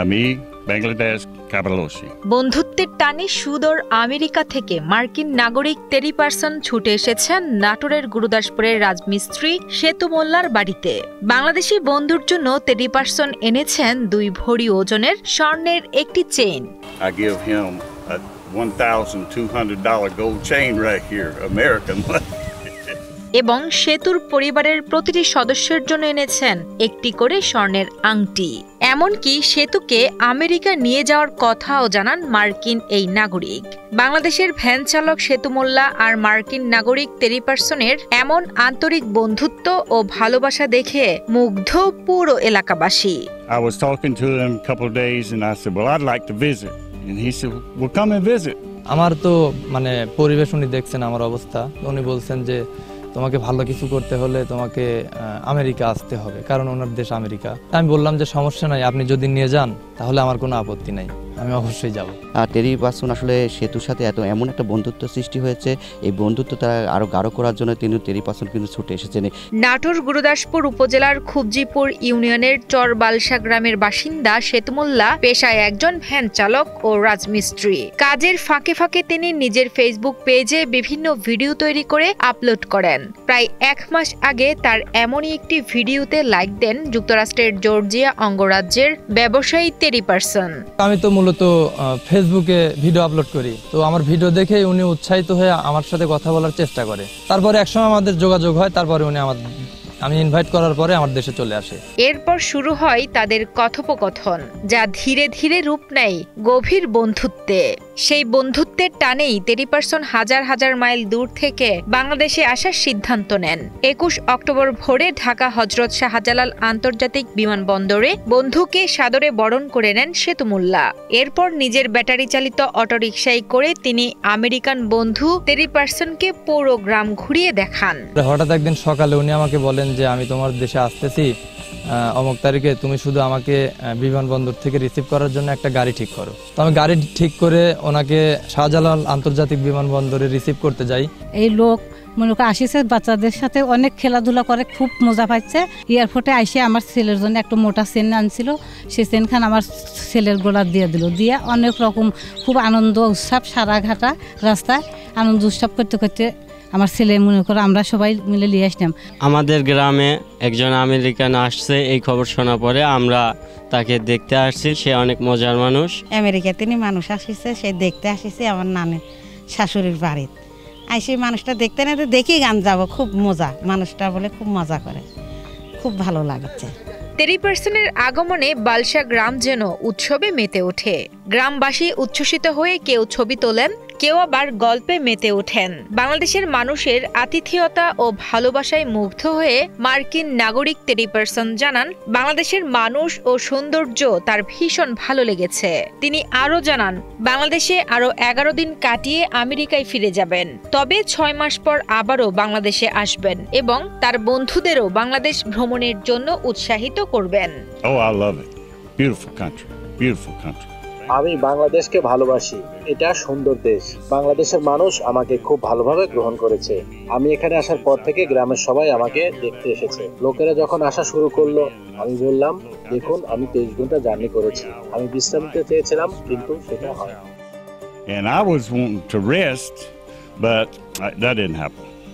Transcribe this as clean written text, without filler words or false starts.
আমি বাংলাদেশ কাবালোসি। বন্ধুত্বের টানে সুদূর আমেরিকা থেকে মার্কিন নাগরিক তেরি পার্সন ছুটে এসেছেন নাটোরের গুরুদাসপুরের রাজমিস্ত্রি সেতু মোল্লার বাড়িতে। বাংলাদেশি বন্ধুর জন্য তেরি পার্সন এনেছেন 2 ভরি ওজনের স্বর্ণের একটি chain. I give him a $1,200 gold chain right here, American money. এবং সেতুর পরিবারের প্রতিটি সদস্যের জন্য এনেছেন একটি করে স্বর্ণের আংটি। এমনকি সেতুকে আমেরিকা নিয়ে যাওয়ার কথাও জানান মার্কিন এই নাগরিক। বাংলাদেশের ভ্যান চালক সেতু মোল্লা আর মার্কিন নাগরিক তেরি পার্সনের এমন আন্তরিক বন্ধুত্ব ও ভালোবাসা দেখে মুগ্ধ পুরো এলাকাবাসী। I was talking to him a couple of days and I said, well, I'd like to visit. And he said, well, come and visit. আমার তো পরিবেশ উনি দেখছেন আমার অবস্থা, উনি বলছেন যে তোমাকে ভালো কিছু করতে হলে তোমাকে আমেরিকা আসতে হবে, কারণ ওনার দেশ আমেরিকা। আমি বললাম যে সমস্যা নাই, আপনি যদি নিয়ে যান তাহলে আমার কোনো আপত্তি নাই, আমি অবশ্যই যাব। টেরি পার্সন আসলে সেতুর সাথে এমন একটা বন্ধুত্ব সৃষ্টি হয়েছে, এই বন্ধুত্ব তারা আরো গাঢ় করার জন্য তিনি টেরি পার্সন কিন্তু ছুটে এসেছেন। নাটোর গুরুদাসপুর উপজেলার খুবজিপুর ইউনিয়নের চরবালসা গ্রামের বাসিন্দা সেতু মোল্লা পেশায় একজন ভ্যান চালক ও রাজমিস্ত্রি। কাজের ফাঁকে ফাঁকে তিনি নিজের ফেসবুক পেজে বিভিন্ন ভিডিও তৈরি করে আপলোড করেন। প্রায় 1 মাস আগে তার এমনই একটি ভিডিওতে লাইক দেন যুক্তরাষ্ট্রের জর্জিয়া অঙ্গরাজ্যের ব্যবসায়ী তেরি পার্সন। আমি তো মূলত ফেসবুকে ভিডিও আপলোড করি, তো আমার ভিডিও দেখে উনি উৎসাহিত হয়ে আমার সাথে কথা বলার চেষ্টা করে। তারপরে একসময় আমাদের যোগাযোগ হয়, তারপরে উনি আমি ইনভাইট করার পরে আমার দেশে চলে আসে। এরপর শুরু হয় তাদের কথোপকথন, যা ধীরে ধীরে রূপ নেয় গভীর বন্ধুত্বে। সেই বন্ধুত্বের টানেই তেরি পার্সন হাজার হাজার মাইল দূর থেকে বাংলাদেশে আসার সিদ্ধান্ত নেন। 21 অক্টোবর ভোরে ঢাকা হযরত শাহজালাল আন্তর্জাতিক বিমানবন্দরে বন্ধুকে সাদরে বরণ করে নেন সেতু মোল্লা। এরপর নিজের ব্যাটারি চালিত অটোরিকশায় করে তিনি আমেরিকান বন্ধু তেরি পার্সনকে পুরো গ্রাম ঘুরিয়ে দেখান। হঠাৎ একদিন সকালে উনি আমাকে বলেন যে আমি তোমার দেশে আসতেছি অমুক তারিখে, তুমি শুধু আমাকে বিমানবন্দর থেকে রিসিভ করার জন্য একটা গাড়ি ঠিক করো। তো আমি গাড়ি ঠিক করে ওনাকে শাহজালাল আন্তর্জাতিক বিমানবন্দরে রিসিভ করতে যাই। এই লোক মনে করে আসিছে, বাচ্চাদের সাথে অনেক খেলাধুলা করে, খুব মজা পাচ্ছে। এয়ারপোর্টে আইসে আমার ছেলের জন্য একটা মোটা চেন আনছিল, সেই চেনখান আমার ছেলের গোলা দিয়ে দিল। দিয়ে অনেক রকম খুব আনন্দ উৎসব, সারা ঘাটা রাস্তায় আনন্দ উৎসব করতে করতে আমার ছেলে মনে করে আমরা সবাই মিলে নিয়ে আসলাম। আমাদের গ্রামে একজন আমেরিকান আসছে, এই খবর শোনা পরে আমরা তাকে দেখতে আসছি। সে অনেক মজার মানুষ। আমেরিকা তিনি মানুষ আসিছে, সে দেখতে আসিছে আমার নানি শাশুড়ির বাড়িতে। আইসি মানুষটা দেখতে না দেখি গান যাব, খুব মজা, মানুষটা বলে খুব মজা করে, খুব ভালো লাগছে। তেরি পার্সনের আগমনে বালসা গ্রাম যেন উৎসবে মেতে ওঠে। গ্রামবাসী উচ্ছ্বসিত হয়ে কেউ ছবি তোলেন, কেউ আবার গল্পে মেতে ওঠেন। বাংলাদেশের মানুষের আতিথেয়তা ও ভালোবাসায় মুগ্ধ হয়ে মার্কিন নাগরিক তেরি পার্সন জানান, বাংলাদেশের মানুষ ও সৌন্দর্য তার ভীষণ ভালো লেগেছে। তিনি আরও জানান, বাংলাদেশে আরও 11 দিন কাটিয়ে আমেরিকায় ফিরে যাবেন, তবে 6 মাস পর আবারও বাংলাদেশে আসবেন এবং তার বন্ধুদেরও বাংলাদেশ ভ্রমণের জন্য উৎসাহিত করবেন। Oh, I love it. Beautiful country. Beautiful country. আমি বাংলাদেশকে ভালোবাসি, এটা সুন্দর দেশ। বাংলাদেশের মানুষ আমাকে খুব ভালোভাবে গ্রহণ করেছে। আমি এখানে আসার পর থেকে গ্রামের সবাই আমাকে দেখতে এসেছে। লোকেরা যখন আসা শুরু করলো, আমি বললাম, দেখুন আমি 23 ঘন্টা জার্নি করেছি, আমি বিশ্রাম নিতে চেয়েছিলাম, কিন্তু সেটা হয়। And I was wanting to rest, but that didn't happen.